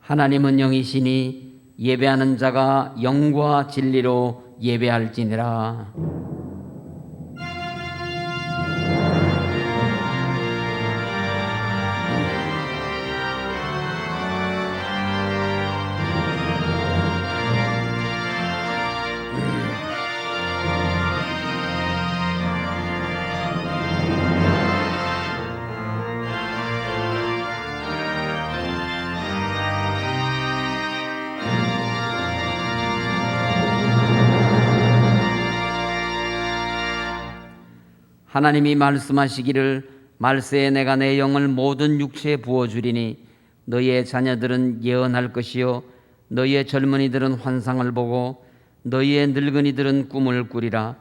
하나님은 영이시니 예배하는 자가 영과 진리로 예배할지니라. 하나님이 말씀하시기를 말세에 내가 내 영을 모든 육체에 부어주리니 너희의 자녀들은 예언할 것이요 너희의 젊은이들은 환상을 보고 너희의 늙은이들은 꿈을 꾸리라.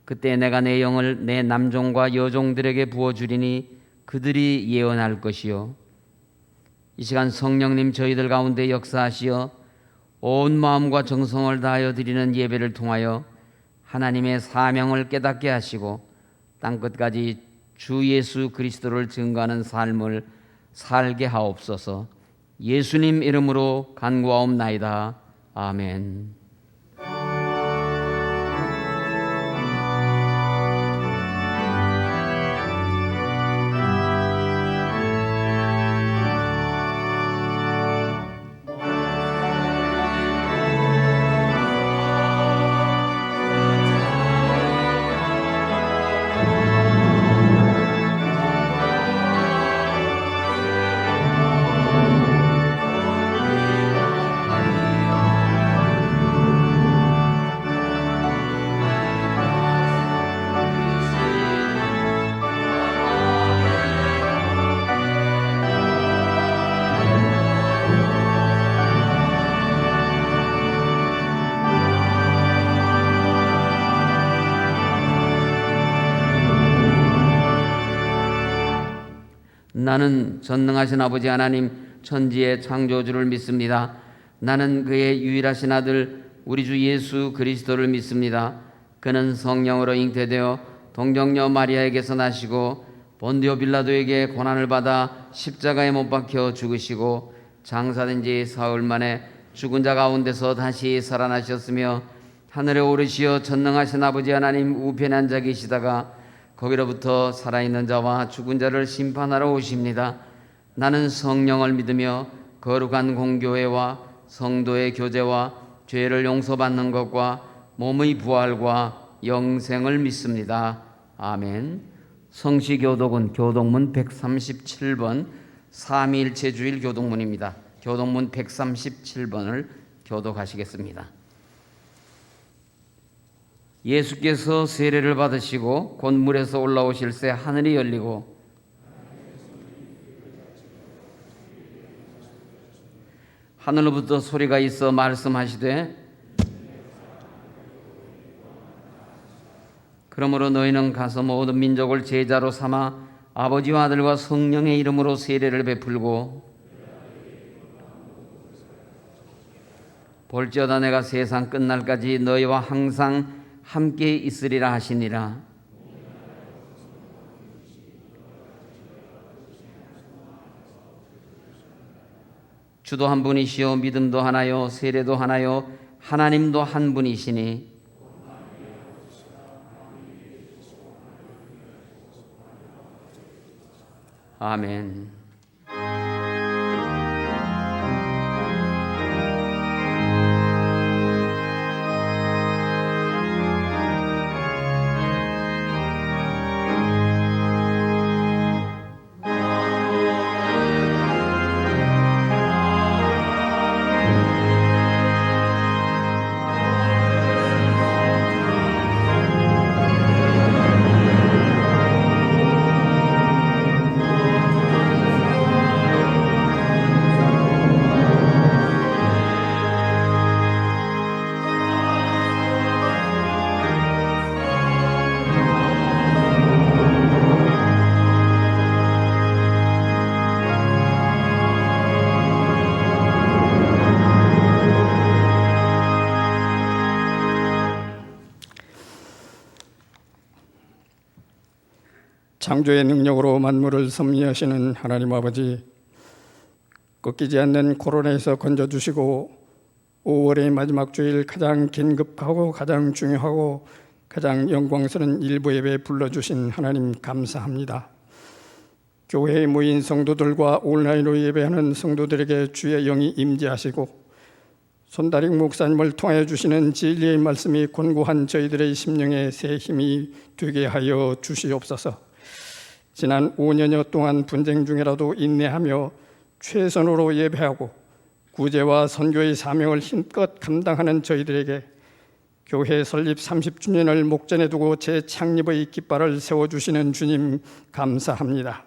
그때 내가 내 영을 내 남종과 여종들에게 부어주리니 그들이 예언할 것이요. 이 시간 성령님 저희들 가운데 역사하시어 온 마음과 정성을 다하여 드리는 예배를 통하여 하나님의 사명을 깨닫게 하시고 땅끝까지 주 예수 그리스도를 증거하는 삶을 살게 하옵소서. 예수님 이름으로 간구하옵나이다. 아멘. 나는 전능하신 아버지 하나님 천지의 창조주를 믿습니다. 나는 그의 유일하신 아들 우리 주 예수 그리스도를 믿습니다. 그는 성령으로 잉태되어 동정녀 마리아에게서 나시고 본디오 빌라도에게 고난을 받아 십자가에 못 박혀 죽으시고 장사된 지 사흘 만에 죽은 자 가운데서 다시 살아나셨으며 하늘에 오르시어 전능하신 아버지 하나님 우편에 앉아 계시다가 거기로부터 살아있는 자와 죽은 자를 심판하러 오십니다. 나는 성령을 믿으며 거룩한 공교회와 성도의 교제와 죄를 용서받는 것과 몸의 부활과 영생을 믿습니다. 아멘. 성시교독은 교독문 137번 삼위일체 주일 교독문입니다. 교독문 137번을 교독하시겠습니다. 예수께서 세례를 받으시고 곧 물에서 올라오실 새 하늘이 열리고 하늘로부터 소리가 있어 말씀하시되 그러므로 너희는 가서 모든 민족을 제자로 삼아 아버지와 아들과 성령의 이름으로 세례를 베풀고 볼지어다 내가 세상 끝날까지 너희와 항상 함께 있으리라 하시니라. 주도 한 분이시요 믿음도 하나요 세례도 하나요 하나님도 한 분이시니 아멘. 창조의 능력으로 만물을 섭리하시는 하나님 아버지, 꺾이지 않는 코로나에서 건져주시고 5월의 마지막 주일 가장 긴급하고 가장 중요하고 가장 영광스러운 일부 예배에 불러주신 하나님 감사합니다. 교회에 모인 성도들과 온라인으로 예배하는 성도들에게 주의 영이 임재하시고 손다림 목사님을 통하여 주시는 진리의 말씀이 권고한 저희들의 심령에 새 힘이 되게 하여 주시옵소서. 지난 5년여 동안 분쟁 중이라도 인내하며 최선으로 예배하고 구제와 선교의 사명을 힘껏 감당하는 저희들에게 교회 설립 30주년을 목전에 두고 재창립의 깃발을 세워주시는 주님 감사합니다.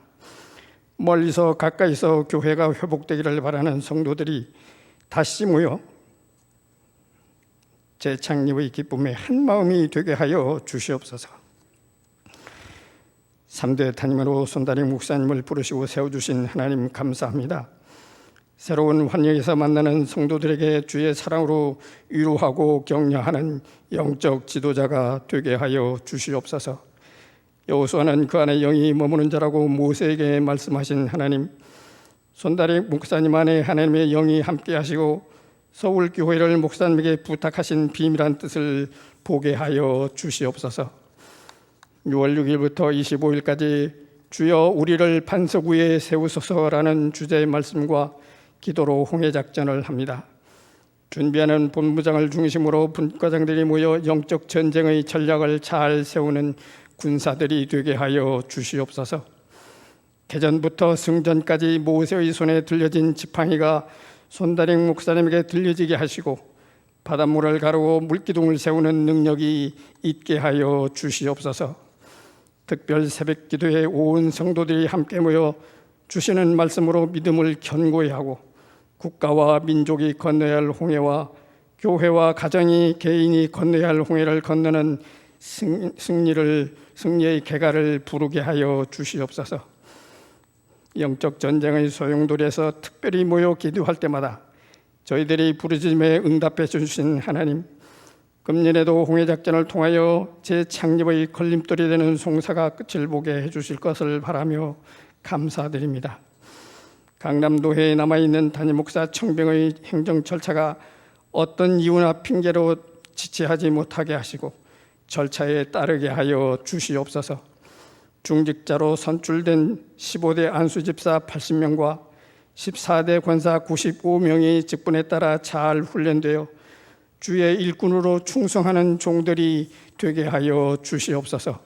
멀리서 가까이서 교회가 회복되기를 바라는 성도들이 다시 모여 재창립의 기쁨에 한마음이 되게 하여 주시옵소서. 3대 탄임으로 손다림 목사님을 부르시고 세워주신 하나님 감사합니다. 새로운 환경에서 만나는 성도들에게 주의 사랑으로 위로하고 격려하는 영적 지도자가 되게 하여 주시옵소서. 여호수아는 그 안에 영이 머무는 자라고 모세에게 말씀하신 하나님, 손다림 목사님 안에 하나님의 영이 함께 하시고 서울교회를 목사님에게 부탁하신 비밀한 뜻을 보게 하여 주시옵소서. 6월 6일부터 25일까지 주여 우리를 반석 위에 세우소서라는 주제의 말씀과 기도로 홍해작전을 합니다. 준비하는 본부장을 중심으로 분과장들이 모여 영적 전쟁의 전략을 잘 세우는 군사들이 되게 하여 주시옵소서. 개전부터 승전까지 모세의 손에 들려진 지팡이가 손다림 목사님에게 들려지게 하시고 바닷물을 가르고 물기둥을 세우는 능력이 있게 하여 주시옵소서. 특별 새벽 기도에 온 성도들이 함께 모여 주시는 말씀으로 믿음을 견고히 하고 국가와 민족이 건너야 할 홍해와 교회와 가정이 개인이 건너야 할 홍해를 건너는 승리의 개가를 부르게 하여 주시옵소서. 영적 전쟁의 소용돌이에서 특별히 모여 기도할 때마다 저희들이 부르짖음에 응답해 주신 하나님, 금년에도 홍해작전을 통하여 재창립의 걸림돌이 되는 송사가 끝을 보게 해주실 것을 바라며 감사드립니다. 강남도회에 남아있는 담임목사 청병의 행정 절차가 어떤 이유나 핑계로 지체하지 못하게 하시고 절차에 따르게 하여 주시옵소서. 중직자로 선출된 15대 안수집사 80명과 14대 권사 95명이 직분에 따라 잘 훈련되어 주의 일꾼으로 충성하는 종들이 되게 하여 주시옵소서.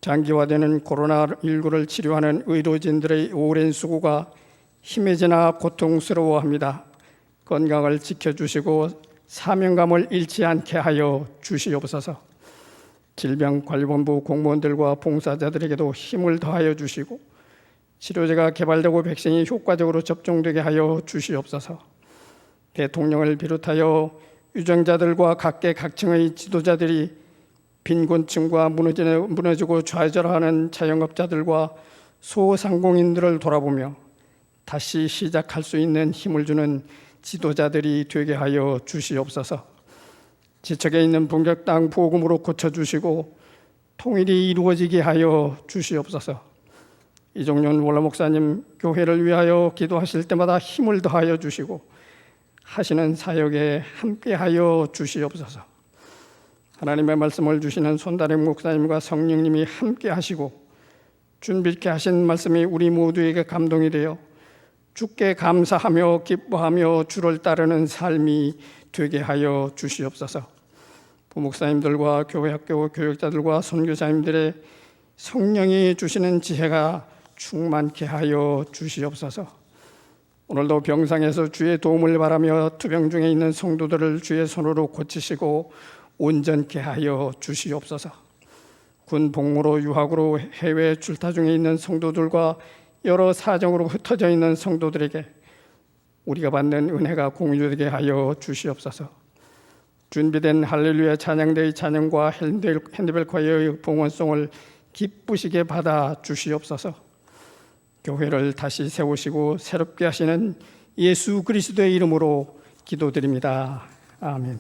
장기화되는 코로나19를 치료하는 의료진들의 오랜 수고가 힘해지나 고통스러워합니다. 건강을 지켜주시고 사명감을 잃지 않게 하여 주시옵소서. 질병관리본부 공무원들과 봉사자들에게도 힘을 더하여 주시고 치료제가 개발되고 백신이 효과적으로 접종되게 하여 주시옵소서. 대통령을 비롯하여 유정자들과 각계각층의 지도자들이 빈곤층과 무너지고 좌절하는 자영업자들과 소상공인들을 돌아보며 다시 시작할 수 있는 힘을 주는 지도자들이 되게 하여 주시옵소서. 지척에 있는 분격당 복음으로 고쳐주시고 통일이 이루어지게 하여 주시옵소서. 이종윤 원로 목사님 교회를 위하여 기도하실 때마다 힘을 더하여 주시고 하시는 사역에 함께하여 주시옵소서. 하나님의 말씀을 주시는 손다림 목사님과 성령님이 함께하시고 준비케 하신 말씀이 우리 모두에게 감동이 되어 주께 감사하며 기뻐하며 주를 따르는 삶이 되게 하여 주시옵소서. 부목사님들과 교회학교 교육자들과 선교사님들의 성령이 주시는 지혜가 충만케 하여 주시옵소서. 오늘도 병상에서 주의 도움을 바라며 투병 중에 있는 성도들을 주의 손으로 고치시고 온전케 하여 주시옵소서. 군 복무로 유학으로 해외 출타 중에 있는 성도들과 여러 사정으로 흩어져 있는 성도들에게 우리가 받는 은혜가 공유되게 하여 주시옵소서. 준비된 할렐루야 찬양대의 찬양과 핸드벨 콰이어의 봉헌송을 기쁘시게 받아 주시옵소서. 교회를 다시 세우시고 새롭게 하시는 예수 그리스도의 이름으로 기도드립니다. 아멘.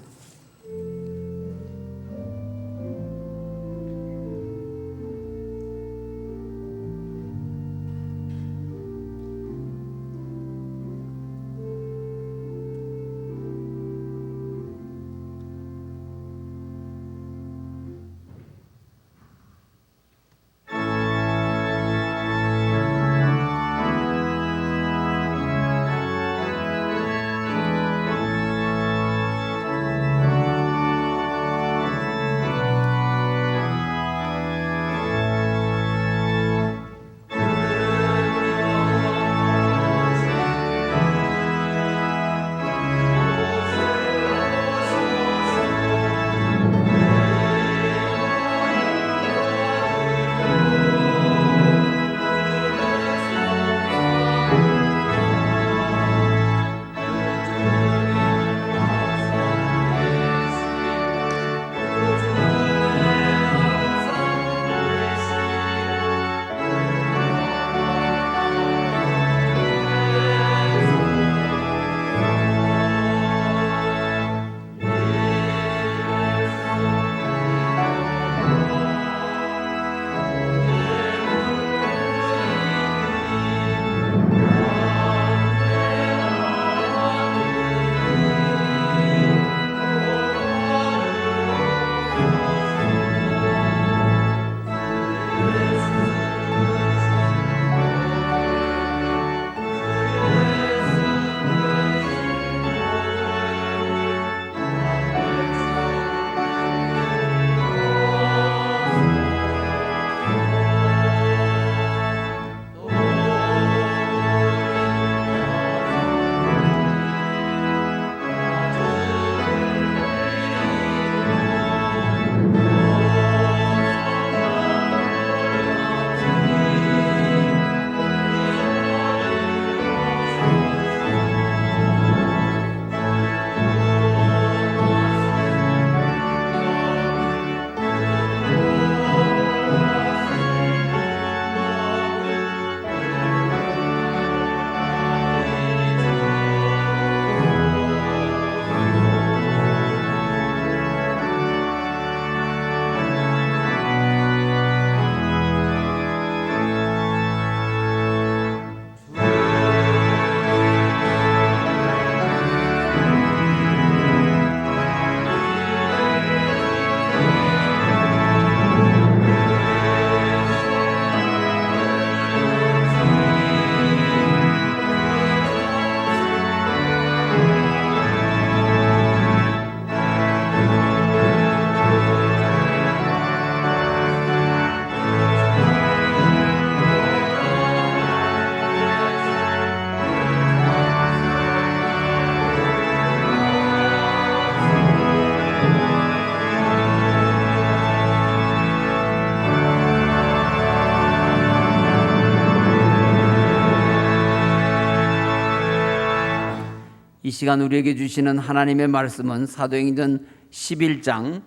이 시간 우리에게 주시는 하나님의 말씀은 사도행전 11장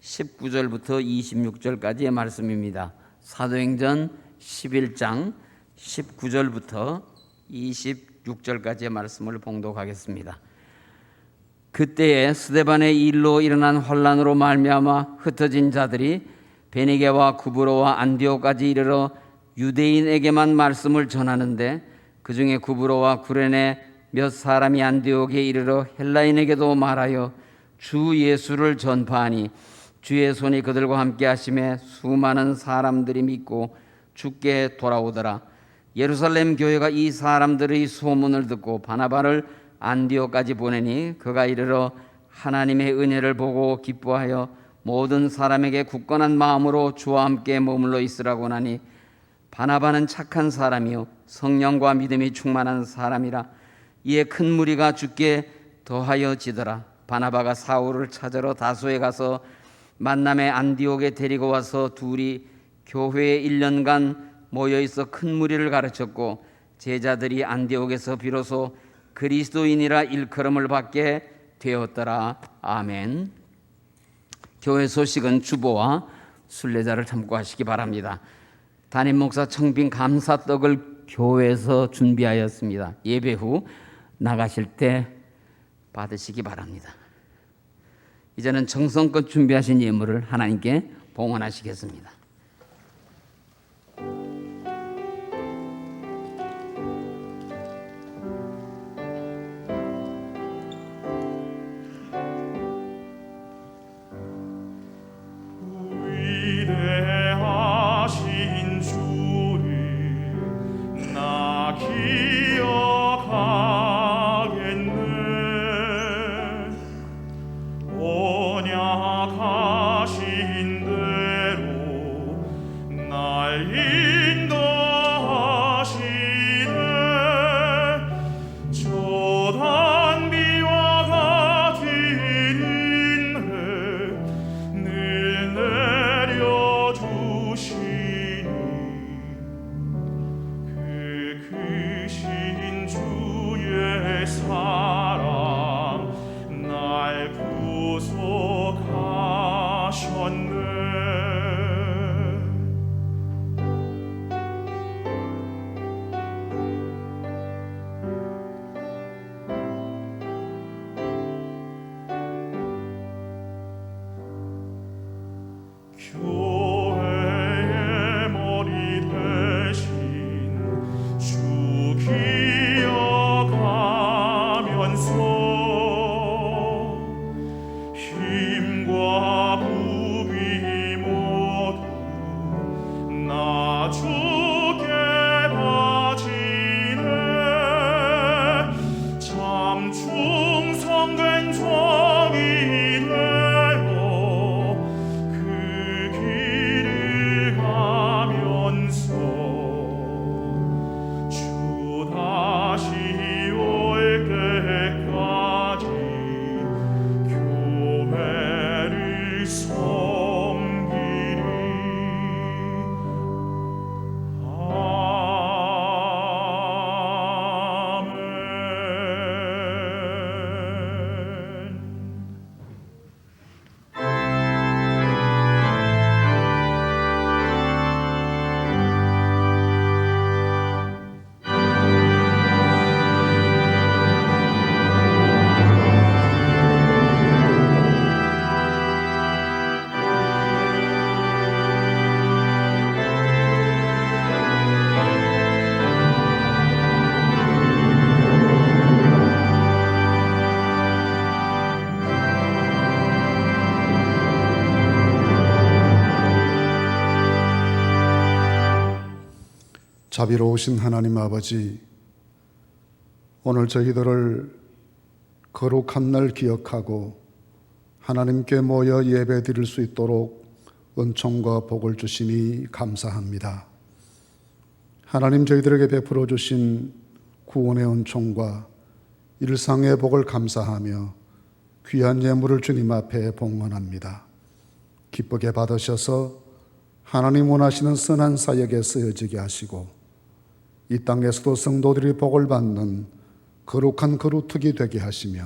19절부터 26절까지의 말씀입니다. 사도행전 11장 19절부터 26절까지의 말씀을 봉독하겠습니다. 그때에 스데반의 일로 일어난 환란으로 말미암아 흩어진 자들이 베니게와 구브로와 안디오까지 이르러 유대인에게만 말씀을 전하는데 그 중에 구브로와 구레네 몇 사람이 안디옥에 이르러 헬라인에게도 말하여 주 예수를 전파하니 주의 손이 그들과 함께 하심에 수많은 사람들이 믿고 주께 돌아오더라. 예루살렘 교회가 이 사람들의 소문을 듣고 바나바를 안디옥까지 보내니 그가 이르러 하나님의 은혜를 보고 기뻐하여 모든 사람에게 굳건한 마음으로 주와 함께 머물러 있으라고 하니 바나바는 착한 사람이요 성령과 믿음이 충만한 사람이라. 이에 큰 무리가 주께 더하여지더라. 바나바가 사울을 찾으러 다소에 가서 만남에 안디옥에 데리고 와서 둘이 교회에 1년간 모여있어 큰 무리를 가르쳤고 제자들이 안디옥에서 비로소 그리스도인이라 일컬음을 받게 되었더라. 아멘. 교회 소식은 주보와 순례자를 참고하시기 바랍니다. 담임 목사 청빙 감사떡을 교회에서 준비하였습니다. 예배 후 나가실 때 받으시기 바랍니다. 이제는 정성껏 준비하신 예물을 하나님께 봉헌하시겠습니다. 위대하신 주를 나 기억하겠네. 언약하신 대로 날 인도하시네. 저 단비와 같은 인내 늘 내려주시니 그 크신 주의 사랑 날 구속하셨네. 교회의 머리 대신 주 기억하면서 힘과 부비 모두 나 주께 바치네. 참 충성된 종이 되어 그 길을 가면서 주 다시 올 때까지 교회를 섬기리. 아멘. 자비로우신 하나님 아버지, 오늘 저희들을 거룩한 날 기억하고 하나님께 모여 예배 드릴 수 있도록 은총과 복을 주시니 감사합니다. 하나님, 저희들에게 베풀어 주신 구원의 은총과 일상의 복을 감사하며 귀한 예물을 주님 앞에 봉헌합니다. 기쁘게 받으셔서 하나님 원하시는 선한 사역에 쓰여지게 하시고 이 땅에서도 성도들이 복을 받는 거룩한 거루특이 되게 하시며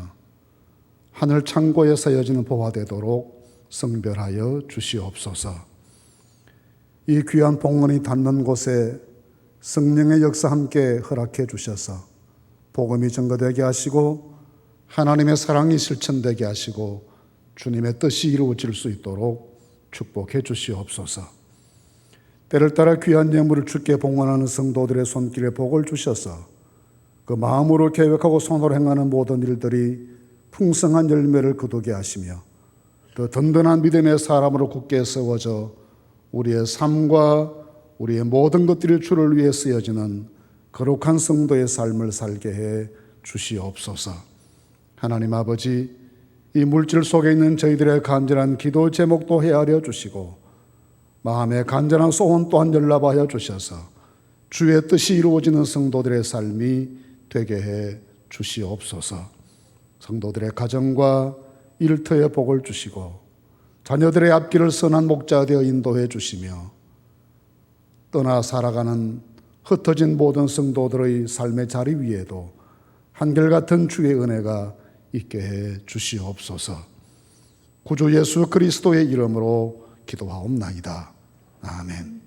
하늘 창고에 서여지는 보화 되도록 성별하여 주시옵소서. 이 귀한 봉헌이 닿는 곳에 성령의 역사 함께 허락해 주셔서 복음이 증거되게 하시고 하나님의 사랑이 실천되게 하시고 주님의 뜻이 이루어질 수 있도록 축복해 주시옵소서. 때를 따라 귀한 예물을 주께 봉헌하는 성도들의 손길에 복을 주셔서 그 마음으로 계획하고 손으로 행하는 모든 일들이 풍성한 열매를 거두게 하시며 더 든든한 믿음의 사람으로 굳게 세워져 우리의 삶과 우리의 모든 것들이 주를 위해 쓰여지는 거룩한 성도의 삶을 살게 해 주시옵소서. 하나님 아버지, 이 물질 속에 있는 저희들의 간절한 기도 제목도 헤아려 주시고 마음의 간절한 소원 또한 연락하여 주셔서 주의 뜻이 이루어지는 성도들의 삶이 되게 해 주시옵소서. 성도들의 가정과 일터에 복을 주시고 자녀들의 앞길을 선한 목자 되어 인도해 주시며 떠나 살아가는 흩어진 모든 성도들의 삶의 자리 위에도 한결같은 주의 은혜가 있게 해 주시옵소서. 구주 예수 그리스도의 이름으로 기도하옵나이다. 아멘.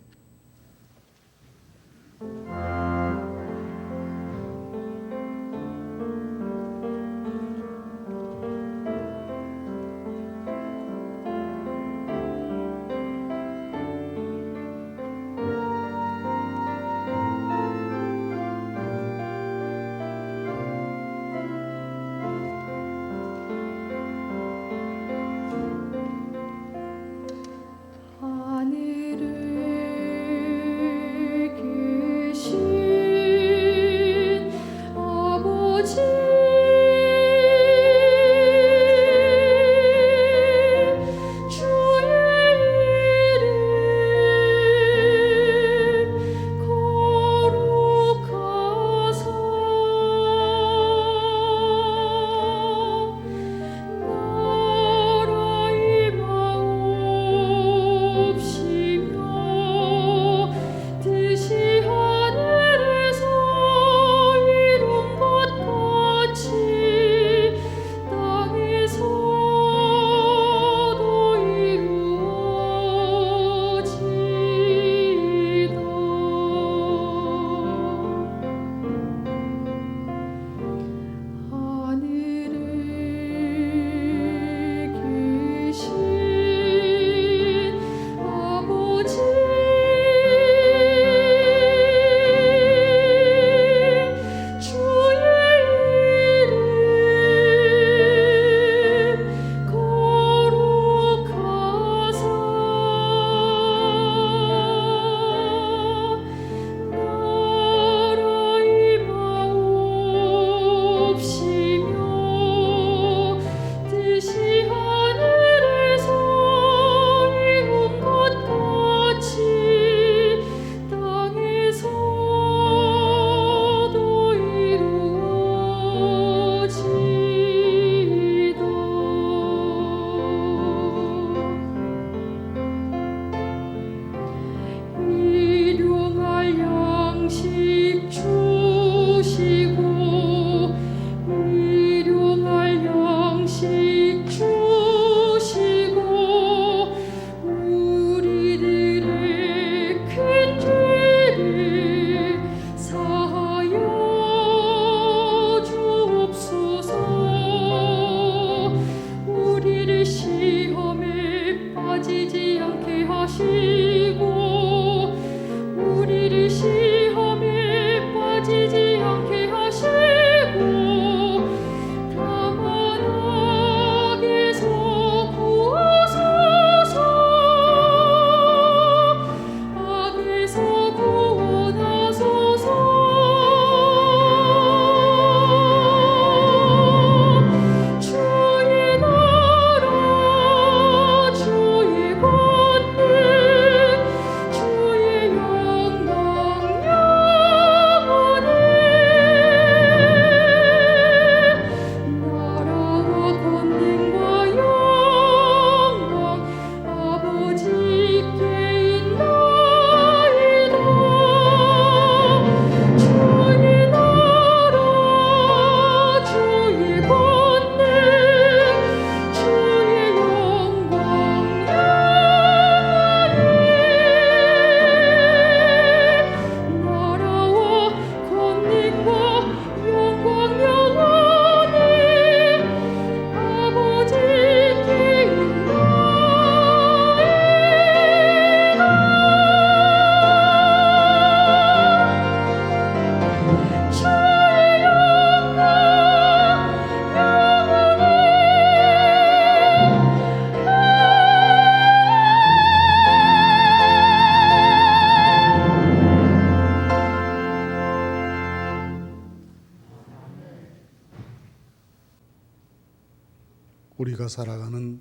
우리가 살아가는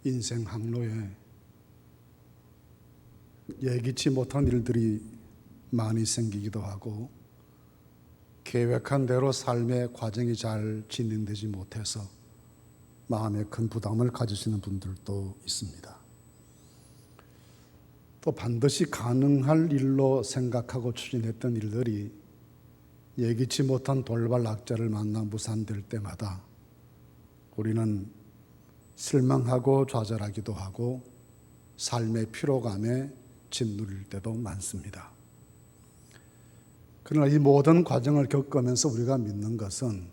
인생 항로에 예기치 못한 일들이 많이 생기기도 하고 계획한 대로 삶의 과정이 잘 진행되지 못해서 마음에 큰 부담을 가지시는 분들도 있습니다. 또 반드시 가능할 일로 생각하고 추진했던 일들이 예기치 못한 돌발 악재를 만나 무산될 때마다 우리는 실망하고 좌절하기도 하고 삶의 피로감에 짓누릴 때도 많습니다. 그러나 이 모든 과정을 겪으면서 우리가 믿는 것은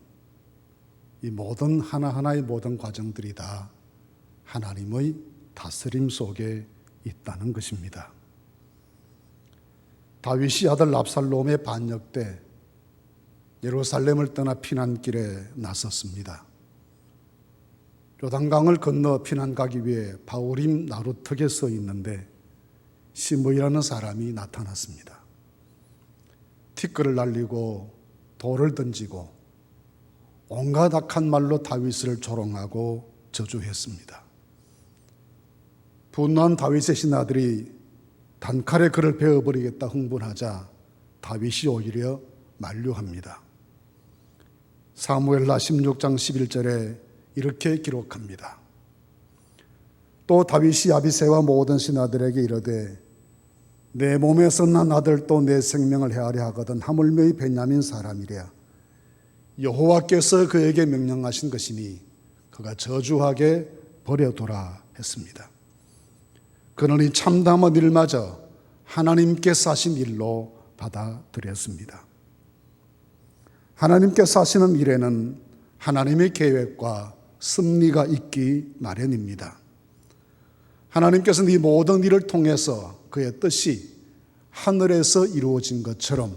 이 모든 하나하나의 모든 과정들이 다 하나님의 다스림 속에 있다는 것입니다. 다윗이 아들 압살롬의 반역 때 예루살렘을 떠나 피난길에 나섰습니다. 요단강을 건너 피난 가기 위해 바울임 나루턱에 서 있는데 시므이라는 사람이 나타났습니다. 티끌을 날리고 돌을 던지고 온갖 악한 말로 다윗을 조롱하고 저주했습니다. 분노한 다윗의 신하들이 단칼에 그를 베어버리겠다 흥분하자 다윗이 오히려 만류합니다. 사무엘하 16장 11절에 이렇게 기록합니다. 또 다윗이 아비새와 모든 신하들에게 이르되 내 몸에서 난 아들도 내 생명을 해하려 하거든 하물며 이 베냐민 사람이랴. 여호와께서 그에게 명령하신 것이니 그가 저주하게 버려두라 했습니다. 그는 이 참담한 일마저 하나님께서 하신 일로 받아들였습니다. 하나님께서 하시는 일에는 하나님의 계획과 섭리가 있기 마련입니다. 하나님께서는 이 모든 일을 통해서 그의 뜻이 하늘에서 이루어진 것처럼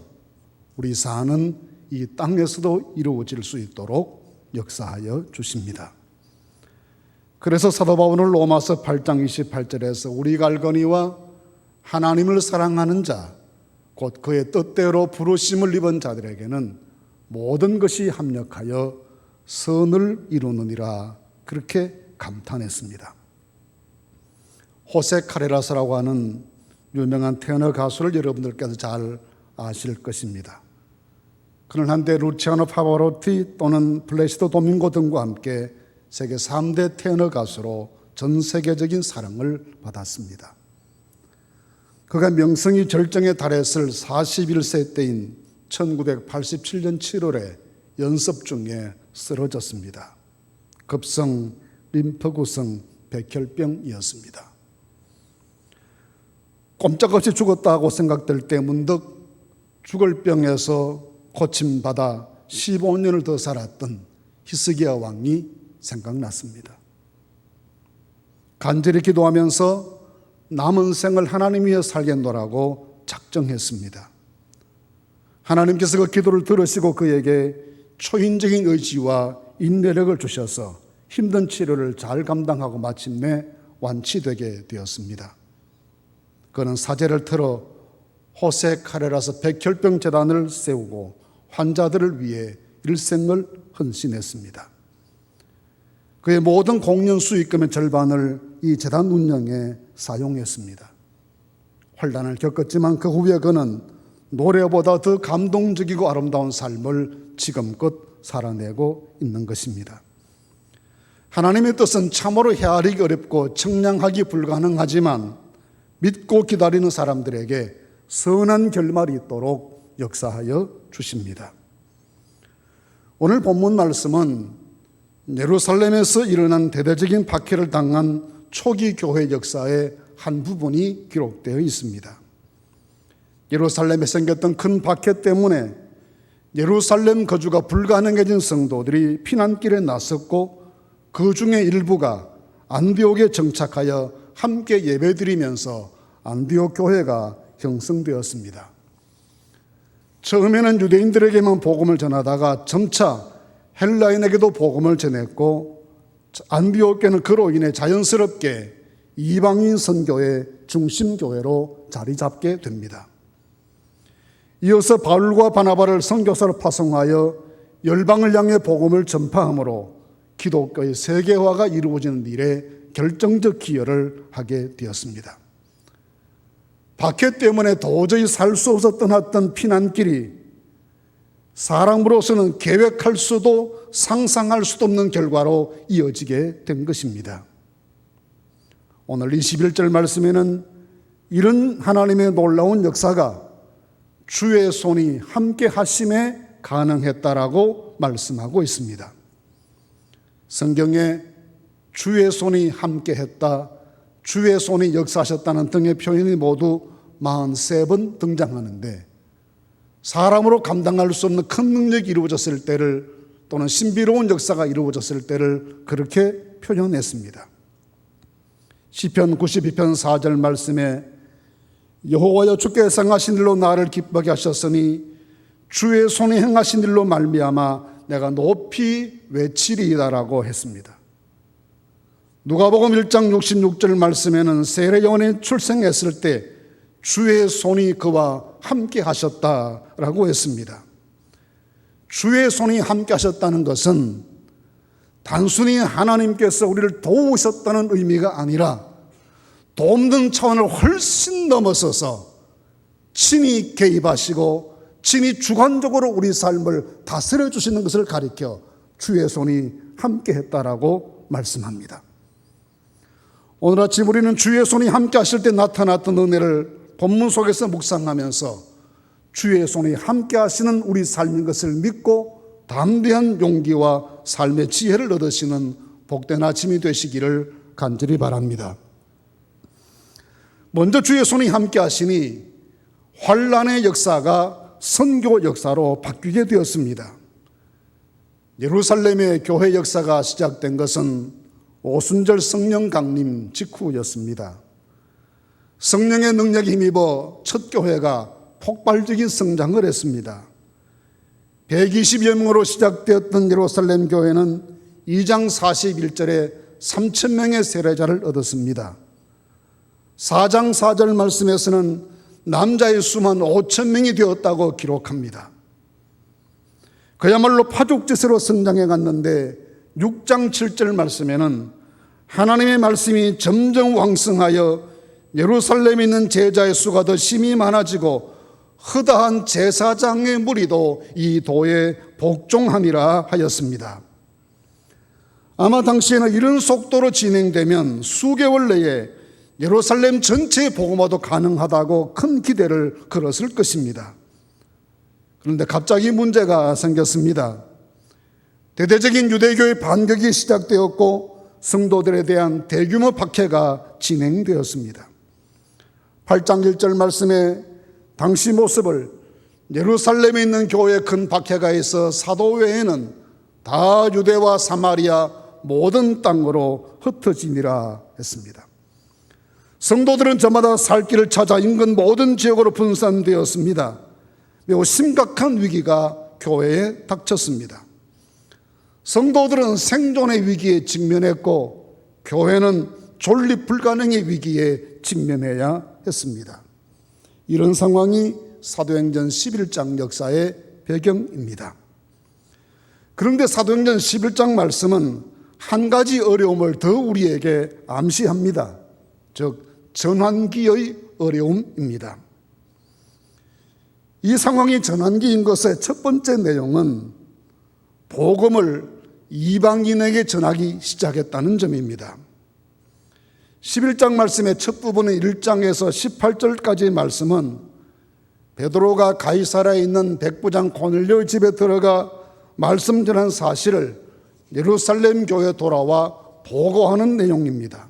우리 사는 이 땅에서도 이루어질 수 있도록 역사하여 주십니다. 그래서 사도 바울은 로마서 8장 28절에서 우리가 알거니와 하나님을 사랑하는 자, 곧 그의 뜻대로 부르심을 입은 자들에게는 모든 것이 합력하여 선을 이루느니라 그렇게 감탄했습니다. 호세 카레라스라고 하는 유명한 테너 가수를 여러분들께서 잘 아실 것입니다. 그는 한때 루치아노 파바로티 또는 플래시도 도밍고 등과 함께 세계 3대 테너 가수로 전 세계적인 사랑을 받았습니다. 그가 명성이 절정에 달했을 41세 때인 1987년 7월에 연습 중에 쓰러졌습니다. 급성 림프구성 백혈병이었습니다. 꼼짝없이 죽었다고 생각될 때 문득 죽을 병에서 고침받아 15년을 더 살았던 히스기야 왕이 생각났습니다. 간절히 기도하면서 남은 생을 하나님 위해 살겠노라고 작정했습니다. 하나님께서 그 기도를 들으시고 그에게 초인적인 의지와 인내력을 주셔서 힘든 치료를 잘 감당하고 마침내 완치되게 되었습니다. 그는 사제를 틀어 호세 카레라스 백혈병 재단을 세우고 환자들을 위해 일생을 헌신했습니다. 그의 모든 공연 수익금의 절반을 이 재단 운영에 사용했습니다. 환난을 겪었지만 그 후에 그는 노래보다 더 감동적이고 아름다운 삶을 지금껏 살아내고 있는 것입니다. 하나님의 뜻은 참으로 헤아리기 어렵고 청량하기 불가능하지만 믿고 기다리는 사람들에게 선한 결말이 있도록 역사하여 주십니다. 오늘 본문 말씀은 예루살렘에서 일어난 대대적인 박해를 당한 초기 교회 역사의 한 부분이 기록되어 있습니다. 예루살렘에 생겼던 큰 박해 때문에 예루살렘 거주가 불가능해진 성도들이 피난길에 나섰고 그 중에 일부가 안디옥에 정착하여 함께 예배드리면서 안디옥 교회가 형성되었습니다. 처음에는 유대인들에게만 복음을 전하다가 점차 헬라인에게도 복음을 전했고 안디옥교는 그로 인해 자연스럽게 이방인 선교의 중심교회로 자리 잡게 됩니다. 이어서 바울과 바나바를 선교사로 파송하여 열방을 향해 복음을 전파함으로 기독교의 세계화가 이루어지는 일에 결정적 기여를 하게 되었습니다. 박해 때문에 도저히 살 수 없어 떠났던 피난길이 사람으로서는 계획할 수도 상상할 수도 없는 결과로 이어지게 된 것입니다. 오늘 21절 말씀에는 이런 하나님의 놀라운 역사가 주의 손이 함께 하심에 가능했다라고 말씀하고 있습니다. 성경에 주의 손이 함께 했다, 주의 손이 역사하셨다는 등의 표현이 모두 43번 등장하는데, 사람으로 감당할 수 없는 큰 능력이 이루어졌을 때를, 또는 신비로운 역사가 이루어졌을 때를 그렇게 표현했습니다. 시편 92편 4절 말씀에 여호와여 주께 행하신 일로 나를 기쁘게 하셨으니 주의 손이 행하신 일로 말미암아 내가 높이 외치리이다라고 했습니다. 누가복음 1장 66절 말씀에는 세례 요한이 출생했을 때 주의 손이 그와 함께 하셨다라고 했습니다. 주의 손이 함께 하셨다는 것은 단순히 하나님께서 우리를 도우셨다는 의미가 아니라 돕는 차원을 훨씬 넘어서서 친히 개입하시고 친히 주관적으로 우리 삶을 다스려 주시는 것을 가리켜 주의 손이 함께 했다라고 말씀합니다. 오늘 아침 우리는 주의 손이 함께 하실 때 나타났던 은혜를 본문 속에서 묵상하면서 주의 손이 함께 하시는 우리 삶인 것을 믿고 담대한 용기와 삶의 지혜를 얻으시는 복된 아침이 되시기를 간절히 바랍니다. 먼저 주의 손이 함께 하시니 환난의 역사가 선교 역사로 바뀌게 되었습니다. 예루살렘의 교회 역사가 시작된 것은 오순절 성령 강림 직후였습니다. 성령의 능력에 힘입어 첫 교회가 폭발적인 성장을 했습니다. 120여 명으로 시작되었던 예루살렘 교회는 2장 41절에 3,000명의 세례자를 얻었습니다. 4장 4절 말씀에서는 남자의 수만 5,000명이 되었다고 기록합니다. 그야말로 파죽지세로 성장해 갔는데 6장 7절 말씀에는 하나님의 말씀이 점점 왕성하여 예루살렘에 있는 제자의 수가 더 심히 많아지고 허다한 제사장의 무리도 이 도에 복종함이라 하였습니다. 아마 당시에는 이런 속도로 진행되면 수개월 내에 예루살렘 전체의 복음화도 가능하다고 큰 기대를 걸었을 것입니다. 그런데 갑자기 문제가 생겼습니다. 대대적인 유대교의 반격이 시작되었고 성도들에 대한 대규모 박해가 진행되었습니다. 8장 1절 말씀에 당시 모습을 예루살렘에 있는 교회에 큰 박해가 있어 사도 외에는 다 유대와 사마리아 모든 땅으로 흩어지니라 했습니다. 성도들은 저마다 살 길을 찾아 인근 모든 지역으로 분산되었습니다. 매우 심각한 위기가 교회에 닥쳤습니다. 성도들은 생존의 위기에 직면했고 교회는 존립 불가능의 위기에 직면해야 했습니다. 이런 상황이 사도행전 11장 역사의 배경입니다. 그런데 사도행전 11장 말씀은 한 가지 어려움을 더 우리에게 암시합니다. 즉 전환기의 어려움입니다. 이 상황이 전환기인 것의 첫 번째 내용은 복음을 이방인에게 전하기 시작했다는 점입니다. 11장 말씀의 첫 부분의 1장에서 18절까지의 말씀은 베드로가 가이사랴에 있는 백부장 고넬료의 집에 들어가 말씀 전한 사실을 예루살렘 교회에 돌아와 보고하는 내용입니다.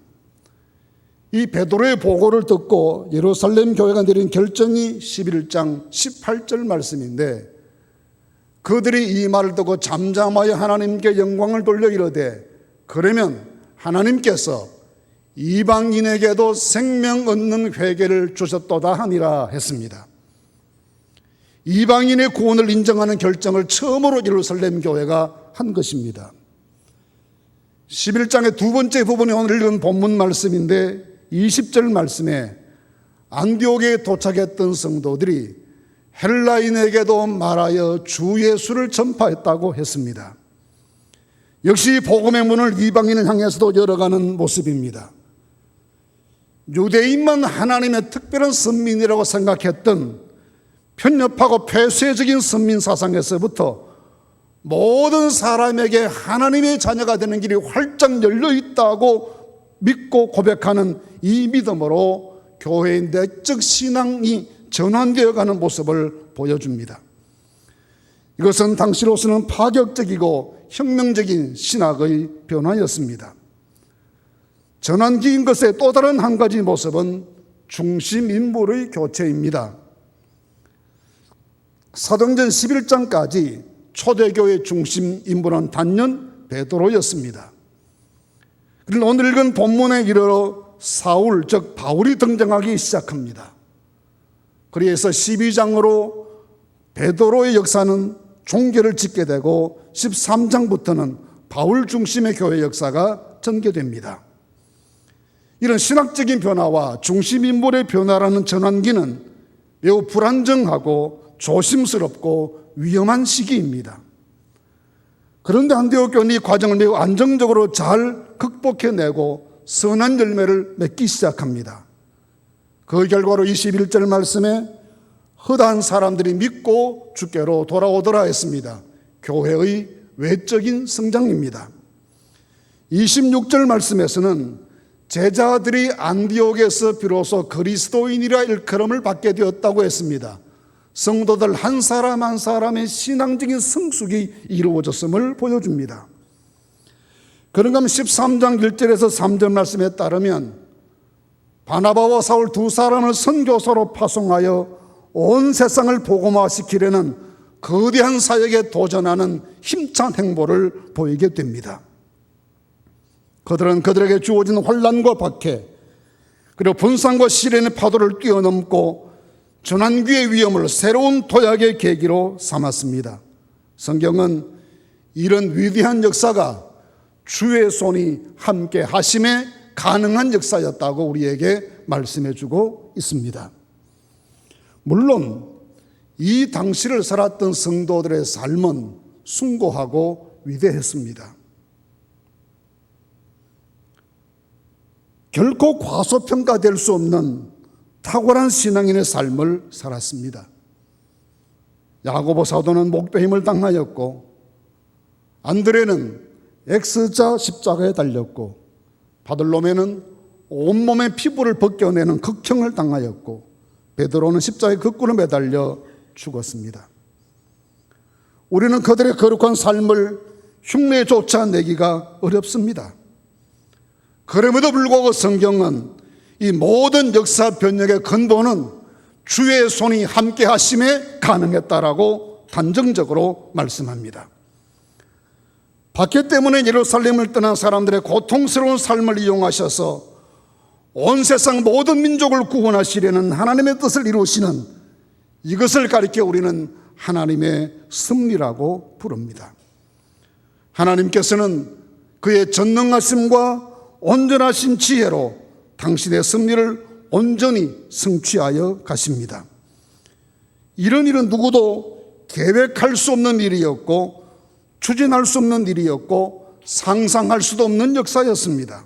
이 베드로의 보고를 듣고 예루살렘 교회가 내린 결정이 11장 18절 말씀인데, 그들이 이 말을 듣고 잠잠하여 하나님께 영광을 돌려 이르되 그러면 하나님께서 이방인에게도 생명 얻는 회개를 주셨도다 하니라 했습니다. 이방인의 구원을 인정하는 결정을 처음으로 예루살렘 교회가 한 것입니다. 11장의 두 번째 부분이 오늘 읽은 본문 말씀인데 20절 말씀에 안디옥에 도착했던 성도들이 헬라인에게도 말하여 주 예수를 전파했다고 했습니다. 역시 복음의 문을 이방인을 향해서도 열어가는 모습입니다. 유대인만 하나님의 특별한 선민이라고 생각했던 편협하고 폐쇄적인 선민 사상에서부터 모든 사람에게 하나님의 자녀가 되는 길이 활짝 열려 있다고 믿고 고백하는 이 믿음으로 교회의 내적 신앙이 전환되어 가는 모습을 보여줍니다. 이것은 당시로서는 파격적이고 혁명적인 신학의 변화였습니다. 전환기인 것의 또 다른 한 가지 모습은 중심 인물의 교체입니다. 사도행전 11장까지 초대교회 중심 인물은 단연 베드로였습니다. 그런데 오늘 읽은 본문에 이르러 사울, 즉 바울이 등장하기 시작합니다. 그래서 12장으로 베드로의 역사는 종결을 짓게 되고 13장부터는 바울 중심의 교회 역사가 전개됩니다. 이런 신학적인 변화와 중심 인물의 변화라는 전환기는 매우 불안정하고 조심스럽고 위험한 시기입니다. 그런데 안디옥 교회는 이 과정을 매우 안정적으로 잘 극복해내고 선한 열매를 맺기 시작합니다. 그 결과로 21절 말씀에 허다한 사람들이 믿고 주께로 돌아오더라 했습니다. 교회의 외적인 성장입니다. 26절 말씀에서는 제자들이 안디옥에서 비로소 그리스도인이라 일컬음을 받게 되었다고 했습니다. 성도들 한 사람 한 사람의 신앙적인 성숙이 이루어졌음을 보여줍니다. 그런가 하면 13장 1절에서 3절 말씀에 따르면 바나바와 사울 두 사람을 선교사로 파송하여 온 세상을 복음화시키려는 거대한 사역에 도전하는 힘찬 행보를 보이게 됩니다. 그들은 그들에게 주어진 환난과 박해 그리고 분산과 시련의 파도를 뛰어넘고 전환기의 위험을 새로운 도약의 계기로 삼았습니다. 성경은 이런 위대한 역사가 주의 손이 함께 하심에 가능한 역사였다고 우리에게 말씀해 주고 있습니다. 물론 이 당시를 살았던 성도들의 삶은 숭고하고 위대했습니다. 결코 과소평가될 수 없는 탁월한 신앙인의 삶을 살았습니다. 야고보 사도는 목베임을 당하였고, 안드레는 X자 십자가에 달렸고, 바들로메는 온몸의 피부를 벗겨내는 극형을 당하였고, 베드로는 십자가에 거꾸로 매달려 죽었습니다. 우리는 그들의 거룩한 삶을 흉내조차 내기가 어렵습니다. 그럼에도 불구하고 성경은 이 모든 역사 변혁의 근본은 주의 손이 함께 하심에 가능했다라고 단정적으로 말씀합니다. 박해 때문에 예루살렘을 떠난 사람들의 고통스러운 삶을 이용하셔서 온 세상 모든 민족을 구원하시려는 하나님의 뜻을 이루시는 이것을 가리켜 우리는 하나님의 섭리라고 부릅니다. 하나님께서는 그의 전능하심과 온전하신 지혜로 당신의 섭리를 온전히 성취하여 가십니다. 이런 일은 누구도 계획할 수 없는 일이었고 추진할 수 없는 일이었고 상상할 수도 없는 역사였습니다.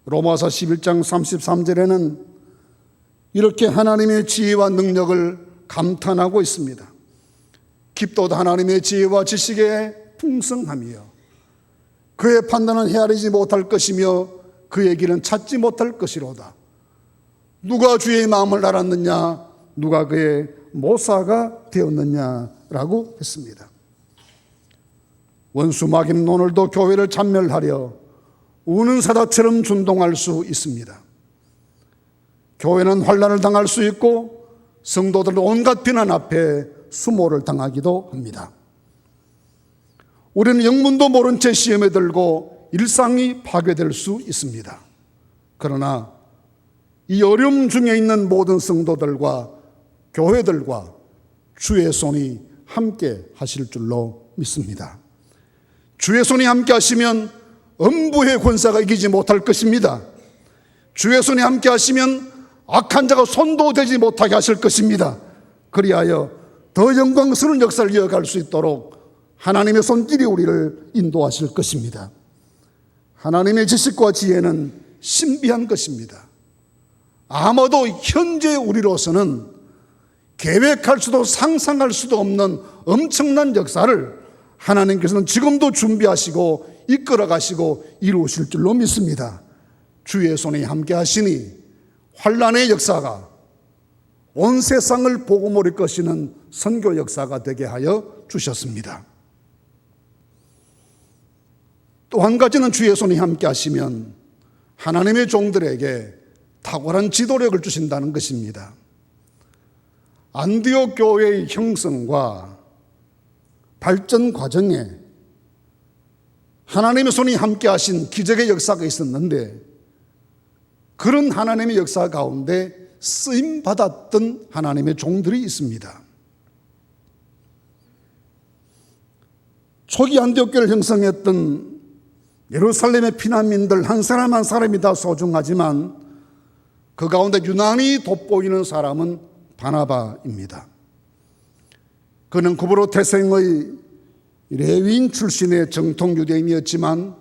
로마서 11장 33절에는 이렇게 하나님의 지혜와 능력을 감탄하고 있습니다. 깊도다 하나님의 지혜와 지식에 풍성하며 그의 판단은 헤아리지 못할 것이며 그의 길은 찾지 못할 것이로다. 누가 주의 마음을 알았느냐, 누가 그의 모사가 되었느냐라고 했습니다. 원수 마귀는 오늘도 교회를 참멸하려 우는 사자처럼 준동할 수 있습니다. 교회는 환난을 당할 수 있고 성도들은 온갖 비난 앞에 수모를 당하기도 합니다. 우리는 영문도 모른 채 시험에 들고 일상이 파괴될 수 있습니다. 그러나 이 어려움 중에 있는 모든 성도들과 교회들과 주의 손이 함께 하실 줄로 믿습니다. 주의 손이 함께 하시면 음부의 권세가 이기지 못할 것입니다. 주의 손이 함께 하시면 악한 자가 손도 대지 못하게 하실 것입니다. 그리하여 더 영광스러운 역사를 이어갈 수 있도록 하나님의 손길이 우리를 인도하실 것입니다. 하나님의 지식과 지혜는 신비한 것입니다. 아마도 현재 우리로서는 계획할 수도 상상할 수도 없는 엄청난 역사를 하나님께서는 지금도 준비하시고 이끌어 가시고 이루실 줄로 믿습니다. 주의 손에 함께 하시니 환란의 역사가 온 세상을 복음으로 이끄시는 선교 역사가 되게 하여 주셨습니다. 또 한 가지는 주의 손이 함께 하시면 하나님의 종들에게 탁월한 지도력을 주신다는 것입니다. 안디옥 교회의 형성과 발전 과정에 하나님의 손이 함께 하신 기적의 역사가 있었는데, 그런 하나님의 역사 가운데 쓰임받았던 하나님의 종들이 있습니다. 초기 안디옥 교회를 형성했던 예루살렘의 피난민들 한 사람 한 사람이 다 소중하지만 그 가운데 유난히 돋보이는 사람은 바나바입니다. 그는 구브로 태생의 레위인 출신의 정통 유대인이었지만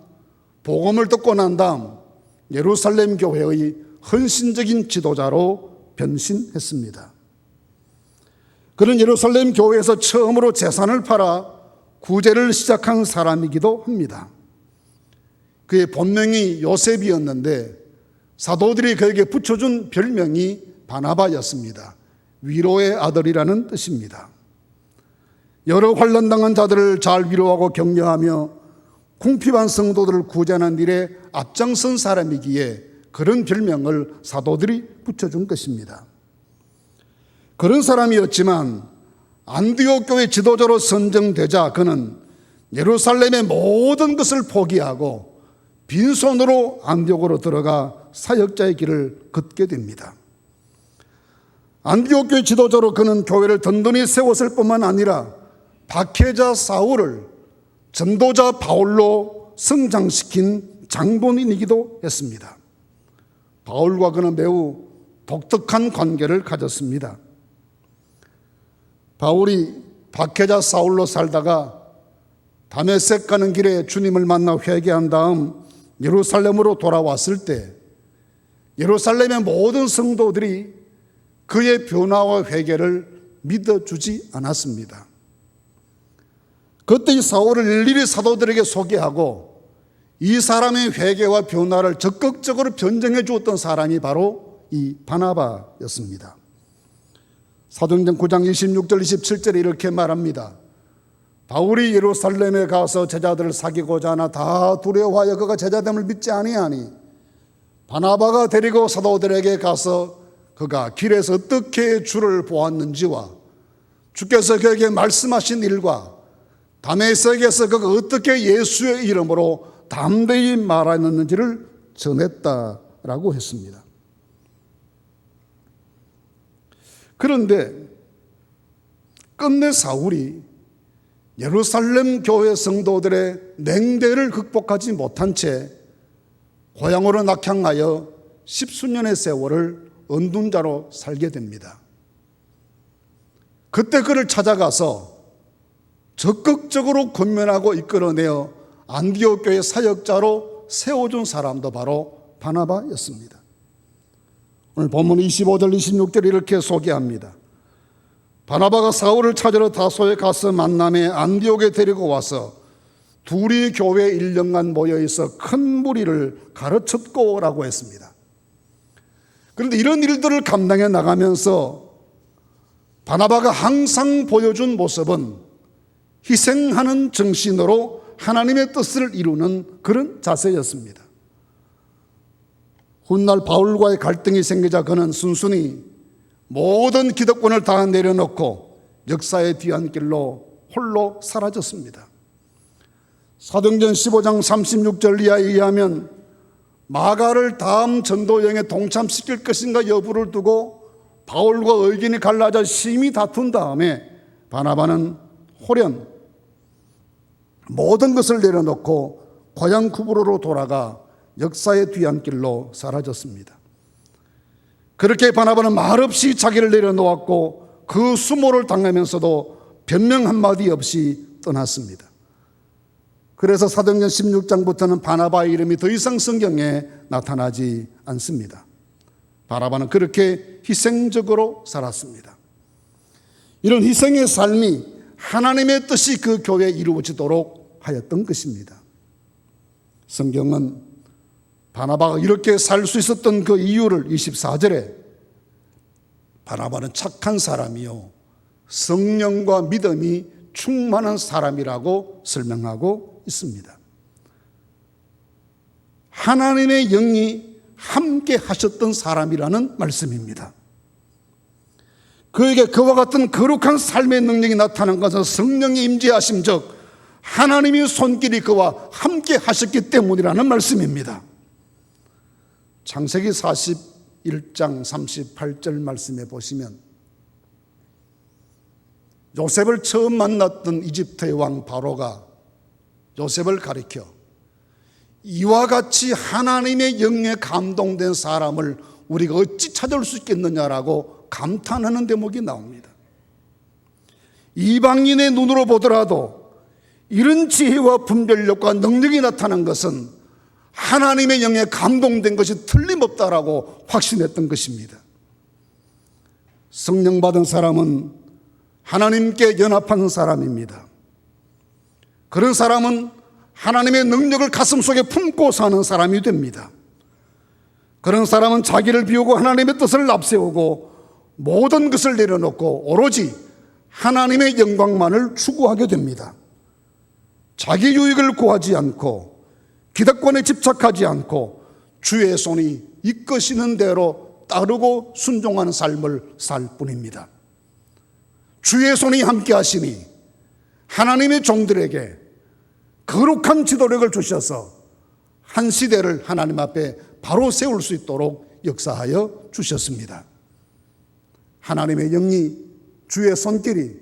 복음을 듣고 난 다음 예루살렘 교회의 헌신적인 지도자로 변신했습니다. 그는 예루살렘 교회에서 처음으로 재산을 팔아 구제를 시작한 사람이기도 합니다. 그의 본명이 요셉이었는데 사도들이 그에게 붙여준 별명이 바나바였습니다. 위로의 아들이라는 뜻입니다. 여러 환난당한 자들을 잘 위로하고 격려하며 궁핍한 성도들을 구제하는 일에 앞장선 사람이기에 그런 별명을 사도들이 붙여준 것입니다. 그런 사람이었지만 안디옥 교회 지도자로 선정되자 그는 예루살렘의 모든 것을 포기하고 빈손으로 안디옥으로 들어가 사역자의 길을 걷게 됩니다. 안디옥 교회 지도자로 그는 교회를 든든히 세웠을 뿐만 아니라 박해자 사울을 전도자 바울로 성장시킨 장본인이기도 했습니다. 바울과 그는 매우 독특한 관계를 가졌습니다. 바울이 박해자 사울로 살다가 다메섹 가는 길에 주님을 만나 회개한 다음 예루살렘으로 돌아왔을 때 예루살렘의 모든 성도들이 그의 변화와 회개를 믿어주지 않았습니다. 그때 이 사울을 일일이 사도들에게 소개하고 이 사람의 회개와 변화를 적극적으로 변증해 주었던 사람이 바로 이 바나바였습니다. 사도행전 9장 26절 27절에 이렇게 말합니다. 바울이 예루살렘에 가서 제자들을 사귀고자 하나 다 두려워하여 그가 제자됨을 믿지 아니하니 바나바가 데리고 사도들에게 가서 그가 길에서 어떻게 주를 보았는지와 주께서 그에게 말씀하신 일과 다메섹에서 그가 어떻게 예수의 이름으로 담대히 말하였는지를 전했다라고 했습니다. 그런데 끝내 사울이 예루살렘 교회 성도들의 냉대를 극복하지 못한 채 고향으로 낙향하여 10수년의 세월을 은둔 자로 살게 됩니다. 그때 그를 찾아가서 적극적으로 권면하고 이끌어내어 안디옥 교회 사역자로 세워준 사람도 바로 바나바였습니다. 오늘 본문 25절 26절 이렇게 소개합니다. 바나바가 사울을 찾으러 다소에 가서 만남에 안디옥에 데리고 와서 둘이 교회 1년간 모여있어 큰 무리를 가르쳤고라고 했습니다. 그런데 이런 일들을 감당해 나가면서 바나바가 항상 보여준 모습은 희생하는 정신으로 하나님의 뜻을 이루는 그런 자세였습니다. 훗날 바울과의 갈등이 생기자 그는 순순히 모든 기득권을 다 내려놓고 역사의 뒤안길로 홀로 사라졌습니다. 사도행전 15장 36절 이하에 의하면 마가를 다음 전도여행에 동참시킬 것인가 여부를 두고 바울과 의견이 갈라져 심히 다툰 다음에 바나바는 홀연 모든 것을 내려놓고 고향 구브로로 돌아가 역사의 뒤안길로 사라졌습니다. 그렇게 바나바는 말없이 자기를 내려놓았고 그 수모를 당하면서도 변명 한마디 없이 떠났습니다. 그래서 사도행전 16장부터는 바나바의 이름이 더 이상 성경에 나타나지 않습니다. 바나바는 그렇게 희생적으로 살았습니다. 이런 희생의 삶이 하나님의 뜻이 그 교회에 이루어지도록 하였던 것입니다. 성경은 바나바가 이렇게 살 수 있었던 그 이유를 24절에 바나바는 착한 사람이요 성령과 믿음이 충만한 사람이라고 설명하고 있습니다. 하나님의 영이 함께 하셨던 사람이라는 말씀입니다. 그에게 그와 같은 거룩한 삶의 능력이 나타난 것은 성령이 임재하심 즉 하나님의 손길이 그와 함께 하셨기 때문이라는 말씀입니다. 창세기 41장 38절 말씀에 보시면 요셉을 처음 만났던 이집트의 왕 바로가 요셉을 가리켜 이와 같이 하나님의 영에 감동된 사람을 우리가 어찌 찾을 수 있겠느냐라고 감탄하는 대목이 나옵니다. 이방인의 눈으로 보더라도 이런 지혜와 분별력과 능력이 나타난 것은 하나님의 영에 감동된 것이 틀림없다라고 확신했던 것입니다. 성령 받은 사람은 하나님께 연합하는 사람입니다. 그런 사람은 하나님의 능력을 가슴속에 품고 사는 사람이 됩니다. 그런 사람은 자기를 비우고 하나님의 뜻을 앞세우고 모든 것을 내려놓고 오로지 하나님의 영광만을 추구하게 됩니다. 자기 유익을 구하지 않고 기득권에 집착하지 않고 주의 손이 이끄시는 대로 따르고 순종하는 삶을 살 뿐입니다. 주의 손이 함께 하시니 하나님의 종들에게 거룩한 지도력을 주셔서 한 시대를 하나님 앞에 바로 세울 수 있도록 역사하여 주셨습니다. 하나님의 영이 주의 손길이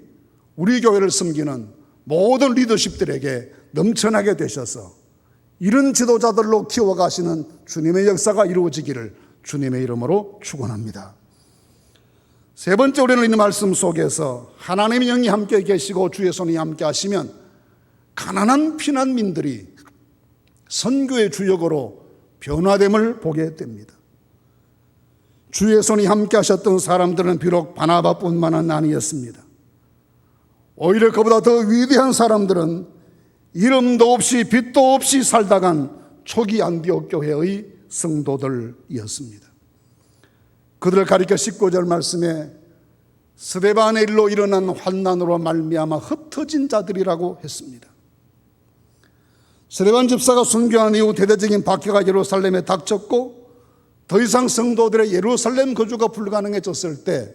우리 교회를 섬기는 모든 리더십들에게 넘쳐나게 되셔서 이런 지도자들로 키워가시는 주님의 역사가 이루어지기를 주님의 이름으로 축원합니다. 세 번째, 우리는 이 말씀 속에서 하나님의 영이 함께 계시고 주의 손이 함께 하시면 가난한 피난민들이 선교의 주역으로 변화됨을 보게 됩니다. 주의 손이 함께 하셨던 사람들은 비록 바나바뿐만은 아니었습니다. 오히려 그보다 더 위대한 사람들은 이름도 없이 빛도 없이 살다간 초기 안디옥 교회의 성도들이었습니다. 그들을 가리켜 19절 말씀에 스데반의 일로 일어난 환난으로 말미암아 흩어진 자들이라고 했습니다. 스데반 집사가 순교한 이후 대대적인 박해가 예루살렘에 닥쳤고 더 이상 성도들의 예루살렘 거주가 불가능해졌을 때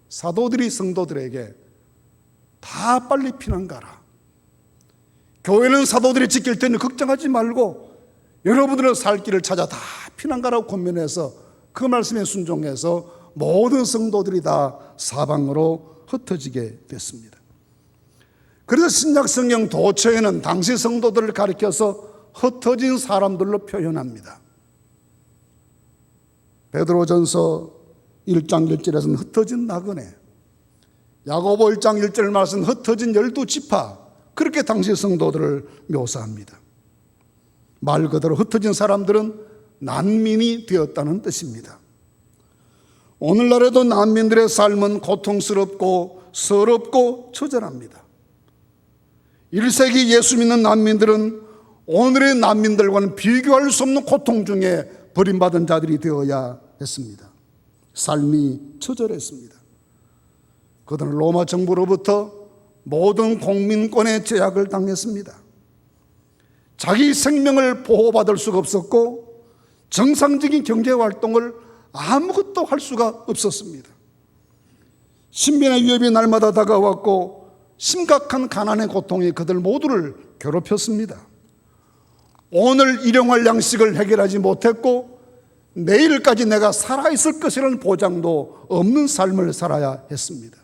사도들이 성도들에게 다 빨리 피난 가라. 교회는 사도들이 지킬 때는 걱정하지 말고 여러분들은 살 길을 찾아 다 피난 가라고 권면해서 그 말씀에 순종해서 모든 성도들이 다 사방으로 흩어지게 됐습니다. 그래서 신약 성경 도처에는 당시 성도들을 가리켜서 흩어진 사람들로 표현합니다. 베드로전서 1장 1절에서는 흩어진 나그네, 야고보 1장 1절 말씀 흩어진 12지파, 그렇게 당시 성도들을 묘사합니다. 말 그대로 흩어진 사람들은 난민이 되었다는 뜻입니다. 오늘날에도 난민들의 삶은 고통스럽고 서럽고 처절합니다. 1세기 예수 믿는 난민들은 오늘의 난민들과는 비교할 수 없는 고통 중에 버림받은 자들이 되어야 했습니다. 삶이 처절했습니다. 그들은 로마 정부로부터 모든 국민권의 제약을 당했습니다. 자기 생명을 보호받을 수가 없었고 정상적인 경제활동을 아무것도 할 수가 없었습니다. 신변의 위협이 날마다 다가왔고 심각한 가난의 고통이 그들 모두를 괴롭혔습니다. 오늘 일용할 양식을 해결하지 못했고 내일까지 내가 살아있을 것이라는 보장도 없는 삶을 살아야 했습니다.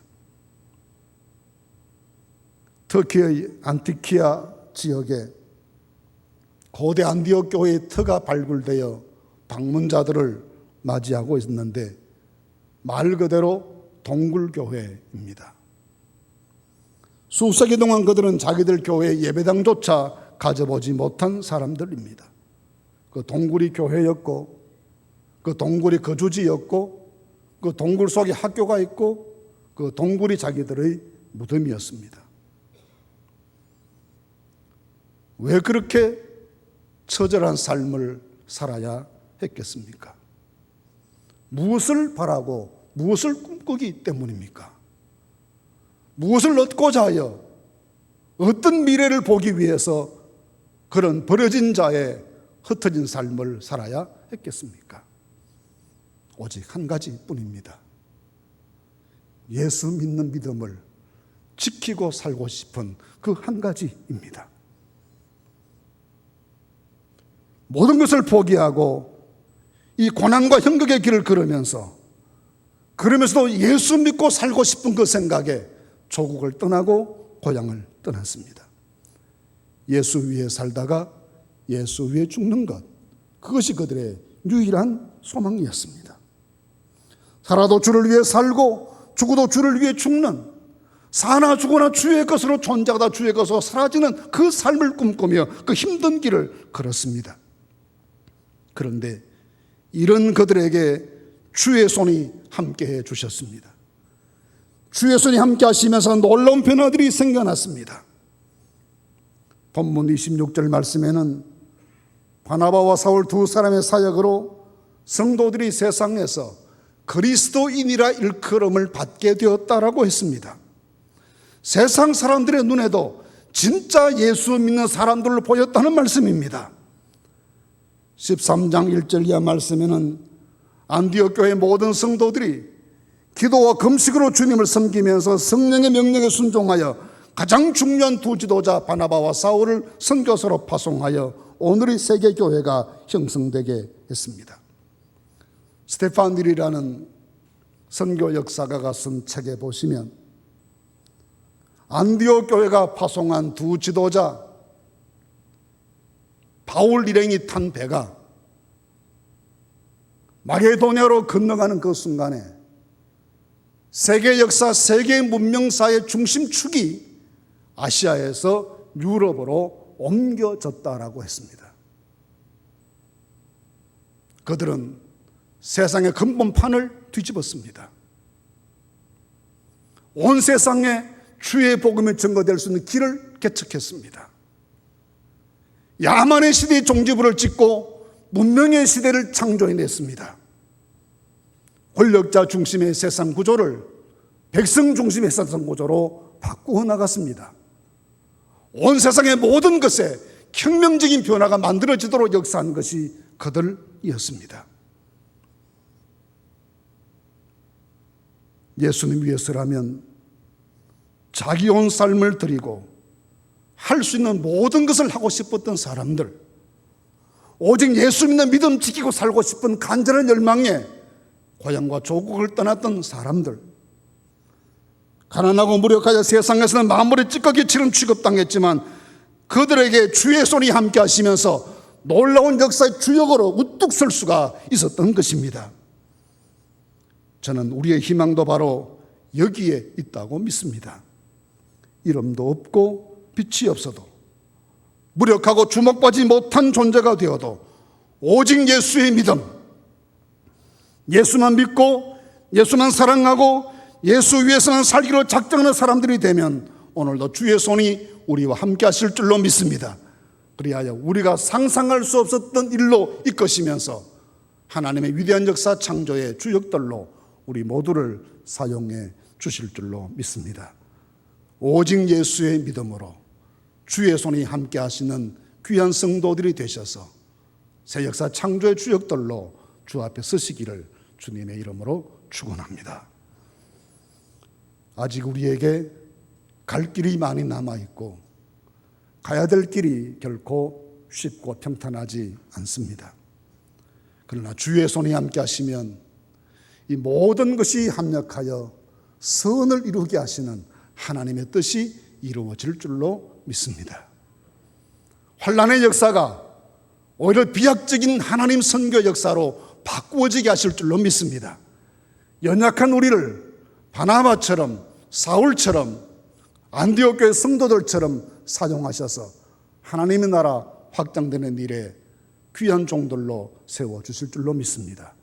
터키의 안티키아 지역에 고대 안디옥 교회의 터가 발굴되어 방문자들을 맞이하고 있는데 말 그대로 동굴교회입니다. 수세기 동안 그들은 자기들 교회 예배당조차 가져보지 못한 사람들입니다. 그 동굴이 교회였고, 그 동굴이 거주지였고, 그 동굴 속에 학교가 있고, 그 동굴이 자기들의 무덤이었습니다. 왜 그렇게 처절한 삶을 살아야 했겠습니까? 무엇을 바라고 무엇을 꿈꾸기 때문입니까? 무엇을 얻고자 하여 어떤 미래를 보기 위해서 그런 버려진 자의 흩어진 삶을 살아야 했겠습니까? 오직 한 가지뿐입니다. 예수 믿는 믿음을 지키고 살고 싶은 그 한 가지입니다. 모든 것을 포기하고 이 고난과 형극의 길을 그러면서도 예수 믿고 살고 싶은 그 생각에 조국을 떠나고 고향을 떠났습니다. 예수 위에 살다가 예수 위에 죽는 것, 그것이 그들의 유일한 소망이었습니다. 살아도 주를 위해 살고 죽어도 주를 위해 죽는, 사나 죽어나 주의 것으로 존재하다 주의 것으로 사라지는 그 삶을 꿈꾸며 그 힘든 길을 걸었습니다. 그런데 이런 그들에게 주의 손이 함께해 주셨습니다. 주의 손이 함께 하시면서 놀라운 변화들이 생겨났습니다. 본문 26절 말씀에는 바나바와 사울 두 사람의 사역으로 성도들이 세상에서 그리스도인이라 일컬음을 받게 되었다라고 했습니다. 세상 사람들의 눈에도 진짜 예수 믿는 사람들로 보였다는 말씀입니다. 13장 1절 이하 말씀에는 안디옥 교회 모든 성도들이 기도와 금식으로 주님을 섬기면서 성령의 명령에 순종하여 가장 중요한 두 지도자 바나바와 사울을 선교사로 파송하여 오늘의 세계교회가 형성되게 했습니다. 스테판닐이라는 선교 역사가가 쓴 책에 보시면 안디옥 교회가 파송한 두 지도자 바울 일행이 탄 배가 마게도냐로 건너가는 그 순간에 세계 역사, 세계 문명사의 중심축이 아시아에서 유럽으로 옮겨졌다라고 했습니다. 그들은 세상의 근본판을 뒤집었습니다. 온 세상에 주의 복음이 증거될 수 있는 길을 개척했습니다. 야만의 시대의 종지부를 찍고 문명의 시대를 창조해냈습니다. 권력자 중심의 세상 구조를 백성 중심의 세상 구조로 바꾸어 나갔습니다. 온 세상의 모든 것에 혁명적인 변화가 만들어지도록 역사한 것이 그들이었습니다. 예수님 위해서라면 자기 온 삶을 드리고 할 수 있는 모든 것을 하고 싶었던 사람들, 오직 예수 믿는 믿음 지키고 살고 싶은 간절한 열망에 고향과 조국을 떠났던 사람들, 가난하고 무력하여 세상에서는 마무리 찌꺼기처럼 취급당했지만 그들에게 주의 손이 함께 하시면서 놀라운 역사의 주역으로 우뚝 설 수가 있었던 것입니다. 저는 우리의 희망도 바로 여기에 있다고 믿습니다. 이름도 없고 빛이 없어도, 무력하고 주목받지 못한 존재가 되어도 오직 예수의 믿음, 예수만 믿고 예수만 사랑하고 예수 위해서만 살기로 작정하는 사람들이 되면 오늘도 주의 손이 우리와 함께 하실 줄로 믿습니다. 그리하여 우리가 상상할 수 없었던 일로 이끄시면서 하나님의 위대한 역사 창조의 주역들로 우리 모두를 사용해 주실 줄로 믿습니다. 오직 예수의 믿음으로 주의 손이 함께 하시는 귀한 성도들이 되셔서 새 역사 창조의 주역들로 주 앞에 서시기를 주님의 이름으로 축원합니다. 아직 우리에게 갈 길이 많이 남아있고 가야 될 길이 결코 쉽고 평탄하지 않습니다. 그러나 주의 손이 함께 하시면 이 모든 것이 합력하여 선을 이루게 하시는 하나님의 뜻이 이루어질 줄로 믿습니다. 환난의 역사가 오히려 비약적인 하나님 선교 역사로 바꾸어지게 하실 줄로 믿습니다. 연약한 우리를 바나바처럼 사울처럼 안디옥 교회 성도들처럼 사용하셔서 하나님의 나라 확장되는 일에 귀한 종들로 세워주실 줄로 믿습니다.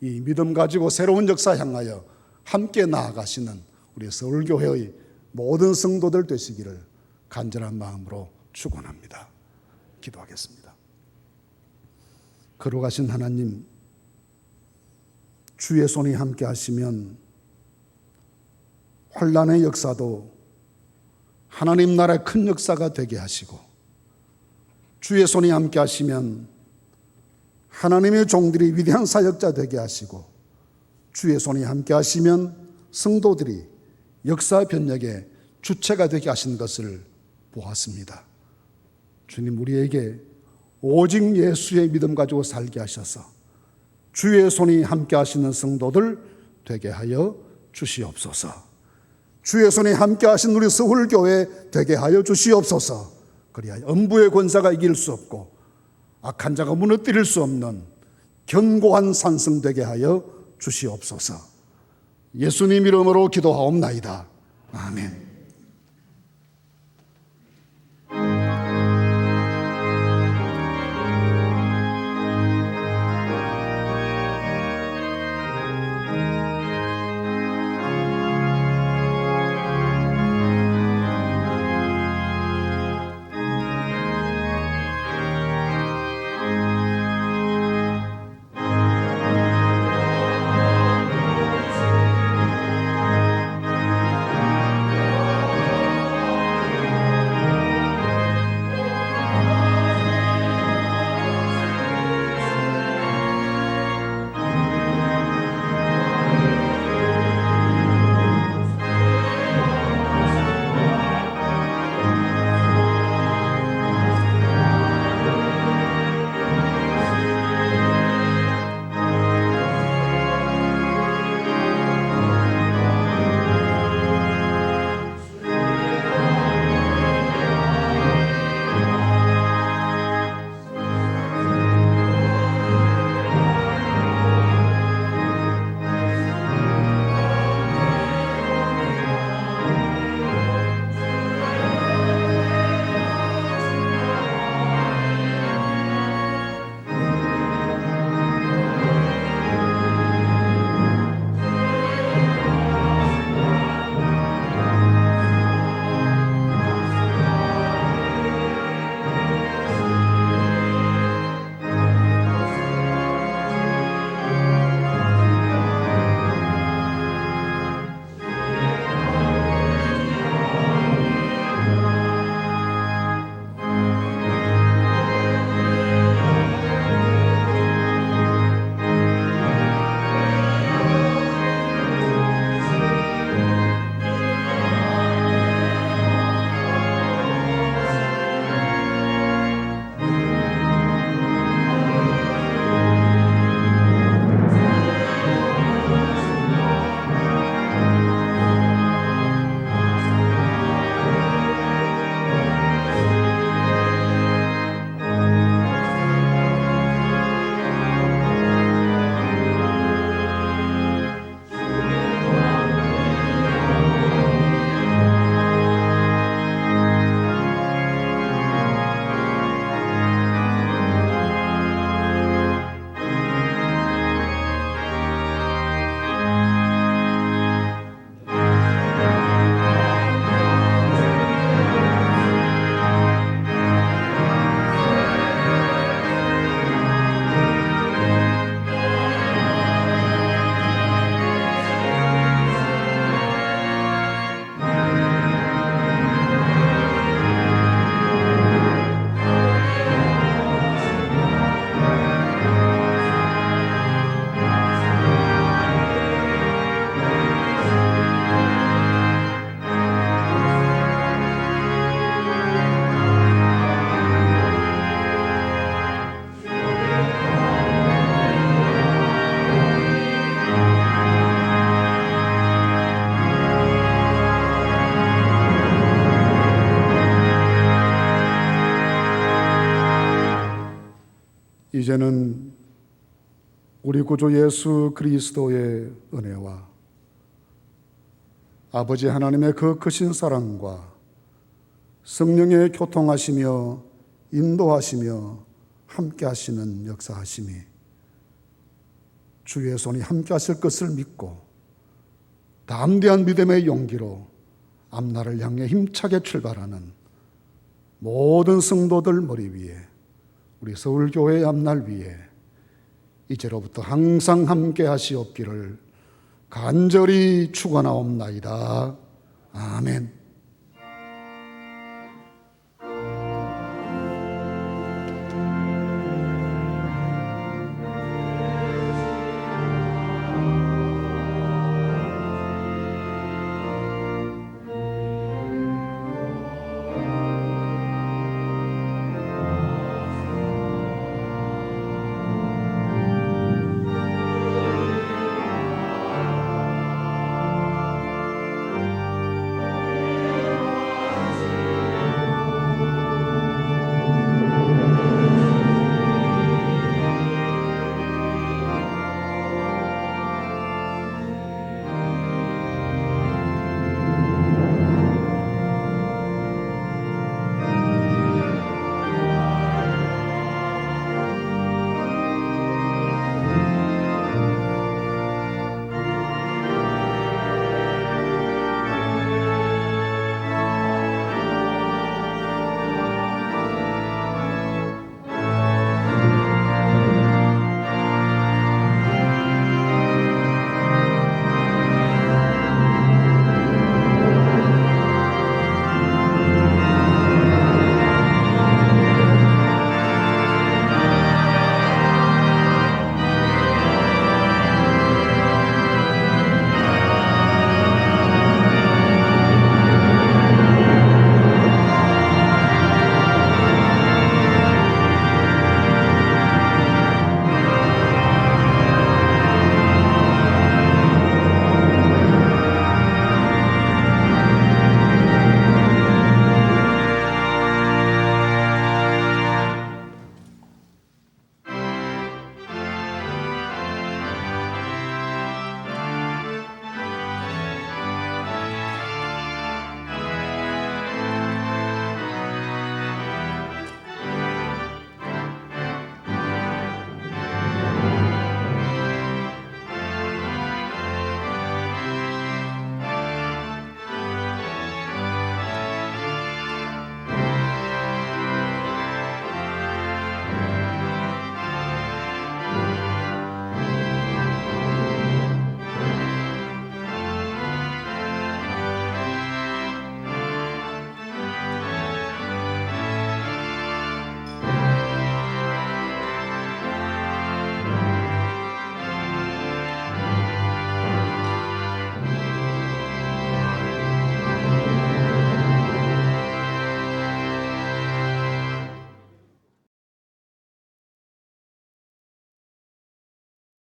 이 믿음 가지고 새로운 역사 향하여 함께 나아가시는 우리 서울교회의 모든 성도들 되시기를 간절한 마음으로 축원합니다. 기도하겠습니다. 걸어가신 하나님, 주의 손이 함께 하시면 환난의 역사도 하나님 나라의 큰 역사가 되게 하시고, 주의 손이 함께 하시면 하나님의 종들이 위대한 사역자 되게 하시고, 주의 손이 함께 하시면 성도들이 역사 변혁의 주체가 되게 하신 것을 보았습니다. 주님, 우리에게 오직 예수의 믿음 가지고 살게 하셔서 주의 손이 함께 하시는 성도들 되게 하여 주시옵소서. 주의 손이 함께 하신 우리 서울교회 되게 하여 주시옵소서. 그리하여 음부의 권사가 이길 수 없고 악한 자가 무너뜨릴 수 없는 견고한 산성 되게 하여 주시옵소서. 예수님 이름으로 기도하옵나이다. 아멘. 이제는 우리 구주 예수 그리스도의 은혜와 아버지 하나님의 그 크신 사랑과 성령의 교통하시며 인도하시며 함께 하시는 역사하심이 주의 손이 함께 하실 것을 믿고 담대한 믿음의 용기로 앞날을 향해 힘차게 출발하는 모든 성도들 머리 위에, 우리 서울교회의 앞날 위에 이제로부터 항상 함께 하시옵기를 간절히 축원하옵나이다. 아멘.